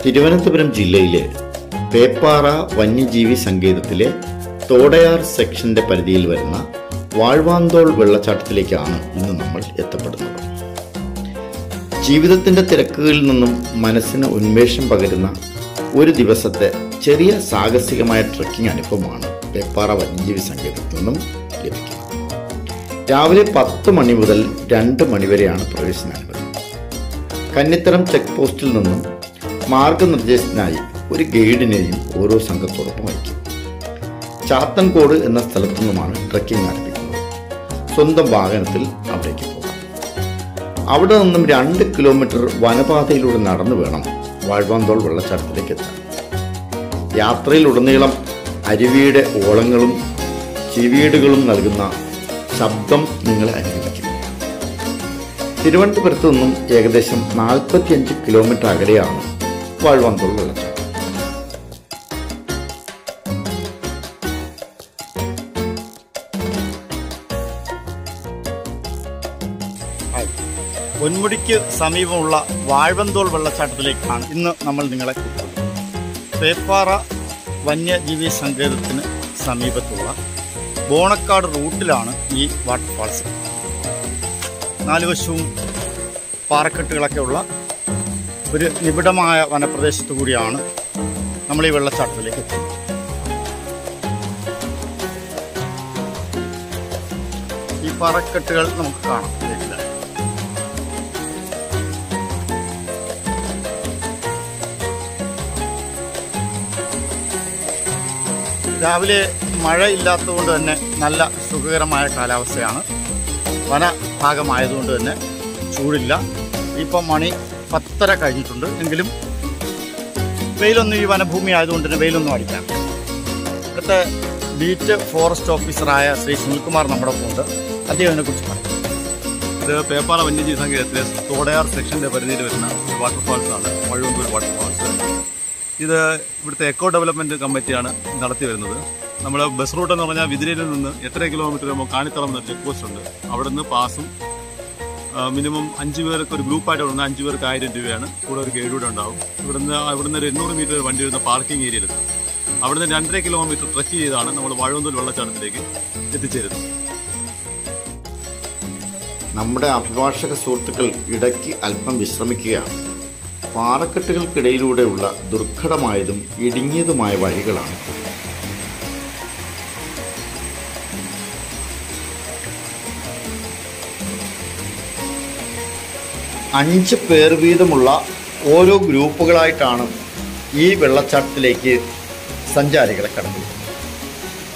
തിരുവനന്തപുരം ജില്ലയിലെ പേപ്പാറ വന്യജീവി സങ്കേതത്തിലെ തോടയാർ സെക്ഷന്റെ പരിധിയിൽ വരുന്ന വാഴ്വാന്തോൾ വെള്ളച്ചാട്ടത്തിലേക്കാണ് ഇന്ന് നമ്മൾ എത്തപ്പെടുന്നത്. ജീവിതത്തിന്റെ തിരക്കുകളിൽ നിന്നും മനസ്സിന് ഉന്മേഷം പകരുന്ന ഒരു ദിവസത്തെ ചെറിയ സാഹസികമായ ട്രക്കിംഗ് അനുഭവമാണ് പേപ്പാറ വന്യജീവി സങ്കേതത്തിൽ നിന്നും ലഭിക്കുന്നത്. രാവിലെ 10 മണി മുതൽ 2 മണി വരെയാണ് പ്രവേശനാനുമതി. കന്നിത്തറം ചെക്ക് പോസ്റ്റിൽ നിന്നും മാർഗനിർദ്ദേശത്തിനായി ഒരു ഗൈഡിനെയും ഓരോ സംഘത്തോടൊപ്പം അയക്കും. ചാത്തൻകോട് എന്ന സ്ഥലത്തു നിന്നുമാണ് ട്രക്കിംഗ് ആരംഭിക്കുന്നത്. സ്വന്തം വാഹനത്തിൽ അവിടേക്ക് പോകാം. അവിടെ നിന്നും 2 കിലോമീറ്റർ വനപാതയിലൂടെ നടന്നു വേണം വാഴ്വാന്തോൾ വെള്ളച്ചാട്ടത്തിലേക്ക് എത്താൻ. യാത്രയിലുടനീളം അരുവിയുടെ ഓളങ്ങളും ചിവീടുകളും നൽകുന്ന ശബ്ദം നിങ്ങളെ അനുഭവിക്കും. തിരുവനന്തപുരത്ത് നിന്നും ഏകദേശം 45 കിലോമീറ്റർ അകലെയാണ് വാഴ്വാന്തോൾ വെള്ളച്ചാട്ടം. പൊന്മുടിക്ക് സമീപമുള്ള വാഴ്വന്തോൾ വെള്ളച്ചാട്ടത്തിലേക്കാണ് ഇന്ന് നമ്മൾ നിങ്ങളെ കൂട്ടുന്നത്. പേപ്പാറ വന്യജീവി സങ്കേതത്തിന് സമീപത്തുള്ള ബോണക്കാട് റൂട്ടിലാണ് ഈ വാട്ടർഫാൾസ്. 4 വശവും പാറക്കെട്ടുകളൊക്കെ ഉള്ള ഒരു നിബിഡമായ വനപ്രദേശത്തു കൂടിയാണ് നമ്മൾ ഈ വെള്ളച്ചാട്ടത്തിലേക്ക് എത്തുന്നത്. ഈ പാറക്കെട്ടുകൾ നമുക്ക് കാണാം. രാവിലെ മഴ ഇല്ലാത്തതുകൊണ്ട് തന്നെ നല്ല സുഖകരമായ കാലാവസ്ഥയാണ്. വനഭാഗമായതുകൊണ്ട് തന്നെ ചൂടില്ല. ഇപ്പം മണി 10:30 കഴിഞ്ഞിട്ടുണ്ട്. എങ്കിലും വെയിലൊന്നും, ഈ വനഭൂമി ആയതുകൊണ്ട് തന്നെ വെയിലൊന്നും അടിക്കാം. ഇവിടുത്തെ ബീറ്റ് ഫോറസ്റ്റ് ഓഫീസറായ ശ്രീ സുനിൽകുമാർ നമ്മുടെ ഒപ്പം ഉണ്ട്. അദ്ദേഹം ഇതിനെക്കുറിച്ച് പറയും. ഇത് പേപ്പാറ വന്യജീവി സങ്കേതത്തിലെ തോടയാർ സെക്ഷൻ്റെ പരിധിയിൽ വരുന്ന വാട്ടർഫാൾസാണ് വാഴ്വന്തോൾ വാട്ടർഫാൾസ്. ഇത് ഇവിടുത്തെ എക്കോ ഡെവലപ്മെൻറ്റ് കമ്മിറ്റിയാണ് നടത്തി വരുന്നത്. നമ്മൾ ബസ് റൂട്ട് എന്ന് പറഞ്ഞാൽ വിതിരയിൽ നിന്ന് 8 കിലോമീറ്റർ കാണിത്തറം എന്ന ചെക്ക് പോസ്റ്റ് ഉണ്ട്. അവിടെ നിന്ന് പാസും മിനിമം 5 പേർക്ക് ഒരു ഗ്രൂപ്പായിട്ട് വരുന്ന 5 പേർക്ക് 1000 രൂപയാണ്. കൂടെ ഒരു ഗൈഡൂടെ ഉണ്ടാവും. ഇവിടുന്ന് ഒരു 800 മീറ്റർ വണ്ടി വരുന്ന പാർക്കിംഗ് ഏരിയയിലെത്തും. അവിടുന്ന് 2.5 കിലോമീറ്റർ ട്രക്ക് ചെയ്താണ് നമ്മൾ വാഴ്വന്തോൾ വെള്ളച്ചാട്ടത്തിലേക്ക് എത്തിച്ചേരുന്നത്. നമ്മുടെ അഭിഭാഷക സുഹൃത്തുക്കൾ ഇടയ്ക്ക് അല്പം വിശ്രമിക്കുകയാണ്. പാറക്കെട്ടുകൾക്കിടയിലൂടെയുള്ള ദുർഘടമായതും ഇടുങ്ങിയതുമായ വഴികളാണ്. 5 പേർ വീതമുള്ള ഓരോ ഗ്രൂപ്പുകളായിട്ടാണ് ഈ വെള്ളച്ചാട്ടത്തിലേക്ക് സഞ്ചാരികളെ കടത്തുന്നത്.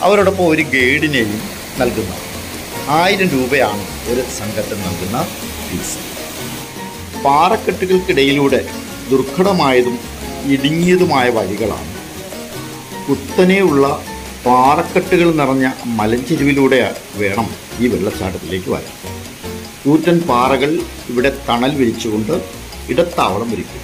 അവരോടൊപ്പം ഒരു ഗൈഡിനെയും നൽകുന്നു. 1000 രൂപയാണ് ഒരു സംഘത്തിന് നൽകുന്ന ഫീസ്. പാറക്കെട്ടുകൾക്കിടയിലൂടെ ദുർഘടമായതും ഇടുങ്ങിയതുമായ വഴികളാണ്. കുത്തനെയുള്ള പാറക്കെട്ടുകൾ നിറഞ്ഞ മലഞ്ചെരുവിലൂടെ വേണം ഈ വെള്ളച്ചാട്ടത്തിലേക്ക് വരാൻ. കൂറ്റൻ പാറകൾ ഇവിടെ തണൽ വിരിച്ചുകൊണ്ട് ഇടത്താവളം ഒരുക്കും.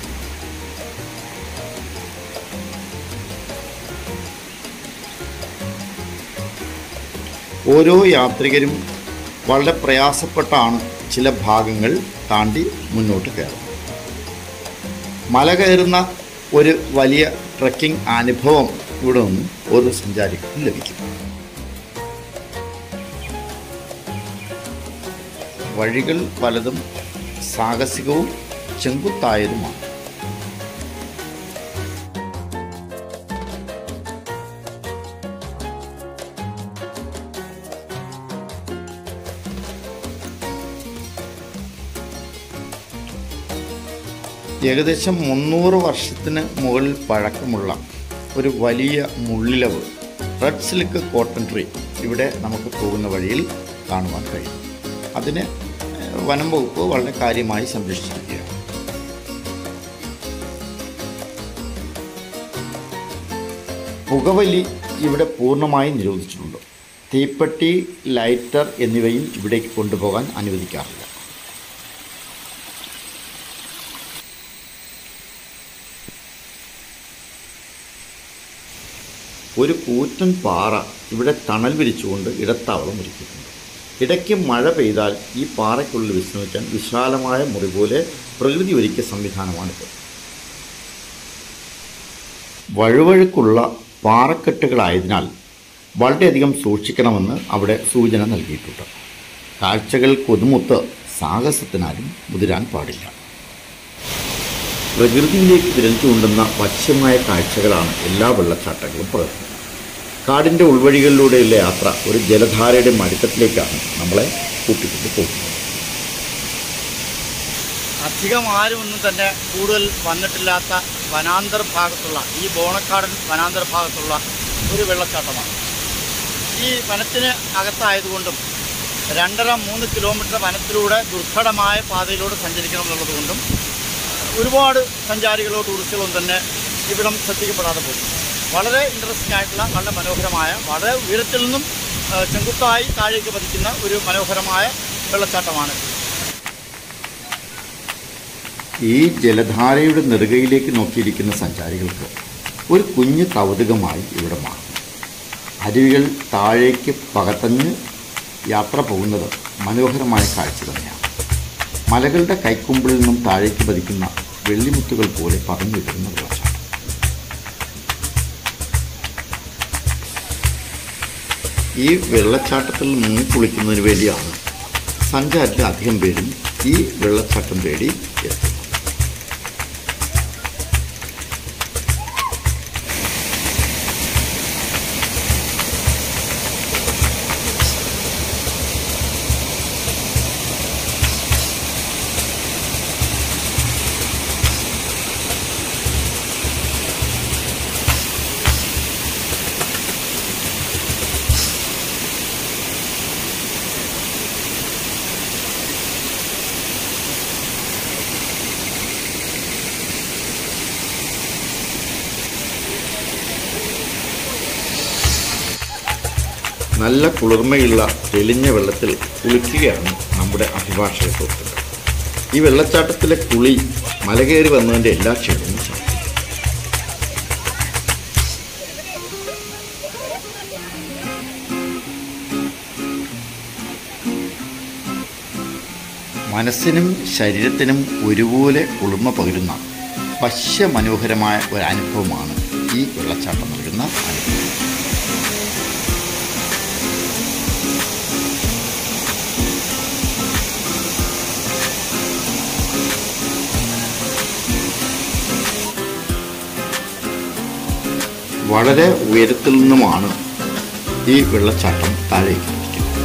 ഓരോ യാത്രികരും വളരെ പ്രയാസപ്പെട്ടാണ് ചില ഭാഗങ്ങൾ താണ്ടി മുന്നോട്ട് കയറുന്നത്. മല കയറുന്ന ഒരു വലിയ ട്രക്കിംഗ് അനുഭവം ഇവിടെ നിന്നും ഓരോ സഞ്ചാരികൾക്കും ലഭിക്കും. വഴികൾ പലതും സാഹസികവും ചെങ്കുത്തായതുമാണ്. ഏകദേശം 300 വർഷത്തിന് മുകളിൽ പഴക്കമുള്ള ഒരു വലിയ മുള്ളിലവ്, റെഡ് സിൽക്ക് കോട്ടൺ ട്രീ ഇവിടെ നമുക്ക് പോകുന്ന വഴിയിൽ കാണുവാൻ കഴിയും. അതിന് വനം വകുപ്പ് വളരെ കാര്യമായി സംരക്ഷിച്ചിരിക്കുകയാണ്. പുകവലി ഇവിടെ പൂർണ്ണമായി നിരോധിച്ചിട്ടുണ്ട്. തീപ്പെട്ടി, ലൈറ്റർ എന്നിവയും ഇവിടേക്ക് കൊണ്ടുപോകാൻ അനുവദിക്കാറില്ല. ഒരു കൂറ്റൻ പാറ ഇവിടെ തണൽ വിരിച്ചുകൊണ്ട് ഇടത്താവളം ഒരുക്കിയിട്ടുണ്ട്. ഇടയ്ക്ക് മഴ പെയ്താൽ ഈ പാറയ്ക്കുള്ളിൽ വിശ്രമിക്കാൻ വിശാലമായ മുറി പോലെ പ്രകൃതി ഒരുക്കിയ സംവിധാനമാണിത്. വഴുവഴുക്കുള്ള പാറക്കെട്ടുകളായതിനാൽ വളരെയധികം സൂക്ഷിക്കണമെന്ന് അവിടെ സൂചന നൽകിയിട്ടുണ്ട്. കാഴ്ചകൾ കൊതുമുത്ത് സാഹസത്തിനാലും മുതിരാൻ പാടില്ല. പ്രകൃതിയിലേക്ക് വിരൽ ചൂണ്ടുന്ന വശ്യമായ കാഴ്ചകളാണ് എല്ലാ വെള്ളച്ചാട്ടങ്ങളും പകർത്തുന്നത്. കാടിൻ്റെ ഉൾവഴികളിലൂടെയുള്ള യാത്ര ഒരു ജലധാരയുടെ മടിത്തട്ടിലേക്കാണ് നമ്മളെ കൂട്ടിക്കൊണ്ട് പോകുന്നത്. അധികം ആരുമൊന്നും തന്നെ കൂടുതൽ വന്നിട്ടില്ലാത്ത വനാന്തർ ഭാഗത്തുള്ള ഈ ബോണക്കാടൻ വനാന്തർ ഭാഗത്തുള്ള ഒരു വെള്ളച്ചാട്ടമാണ്. ഈ വനത്തിന് അകത്തായതുകൊണ്ടും 2.5-3 കിലോമീറ്റർ വനത്തിലൂടെ ദുർഘടമായ പാതയിലൂടെ സഞ്ചരിക്കണം എന്നുള്ളതുകൊണ്ടും ഒരുപാട് സഞ്ചാരികളോ ടൂറിസ്റ്റുകളോ തന്നെ ഇവിടം ശ്രദ്ധിക്കപ്പെടാതെ പോകും. വളരെ ഇൻട്രസ്റ്റിംഗ് ആയിട്ടുള്ള വളരെ മനോഹരമായ, വളരെ ഉയരത്തിൽ നിന്നും ചെങ്കുത്തായി താഴേക്ക് പതിക്കുന്ന ഒരു മനോഹരമായ വെള്ളച്ചാട്ടമാണ്. ഈ ജലധാരയുടെ നെറുകയിലേക്ക് നോക്കിയിരിക്കുന്ന സഞ്ചാരികൾക്ക് ഒരു കുഞ്ഞു കൗതുകമായി ഇവിടെ മാറും. അരുവികൾ താഴേക്ക് പകത്തഞ്ഞ് യാത്ര പോകുന്നത് മനോഹരമായ കാഴ്ച തന്നെയാണ്. മലകളുടെ കൈക്കുമ്പിളിൽ നിന്നും താഴേക്ക് പതിക്കുന്ന വെള്ളിമുത്തുകൾ പോലെ പതഞ്ഞു വരുന്ന വെള്ളച്ചാട്ടം. ഈ വെള്ളച്ചാട്ടത്തിൽ മുങ്ങി കുളിക്കുന്നതിന് വേണ്ടിയാണ് സഞ്ചാരികൾ അധികം പേരും ഈ വെള്ളച്ചാട്ടം തേടി എത്തുന്നത്. നല്ല കുളിർമയുള്ള തെളിഞ്ഞ വെള്ളത്തിൽ കുളിക്കുകയാണ് നമ്മുടെ അഭിഭാഷക സുഹൃത്തുക്കൾ. ഈ വെള്ളച്ചാട്ടത്തിലെ കുളി മലകയറി വന്നതിൻ്റെ എല്ലാ ക്ഷീണവും ശമിപ്പിക്കും. മനസ്സിനും ശരീരത്തിനും ഒരുപോലെ കുളിർമ പകരുന്ന വശ്യമനോഹരമായ ഒരു അനുഭവമാണ് ഈ വെള്ളച്ചാട്ടം നൽകുന്ന അനുഭവം. വളരെ ഉയരത്തിൽ നിന്നുമാണ് ഈ വെള്ളച്ചാട്ടം താഴേക്ക് പതിക്കുന്നത്.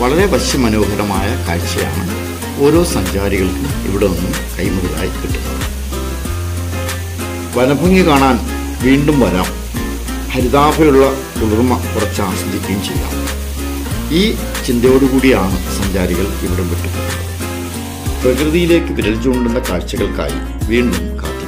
വളരെ വശ്യമനോഹരമായ കാഴ്ചയാണ് ഓരോ സഞ്ചാരികൾക്കും ഇവിടെ നിന്നും കൈമുതലായി കിട്ടുന്നത്. വനഭംഗി കാണാൻ വീണ്ടും വരാം. ഹരിതാഭയുള്ള കുളിർമ കുറച്ച് ആസ്വദിക്കുകയും ചെയ്യാം. ഈ ചിന്തയോടുകൂടിയാണ് സഞ്ചാരികൾ ഇവിടെ വിട്ടുപോകുന്നത്. പ്രകൃതിയിലേക്ക് വിരൽ ചൂണ്ടുന്ന കാഴ്ചകൾക്കായി വീണ്ടും കാത്തിരിക്കും.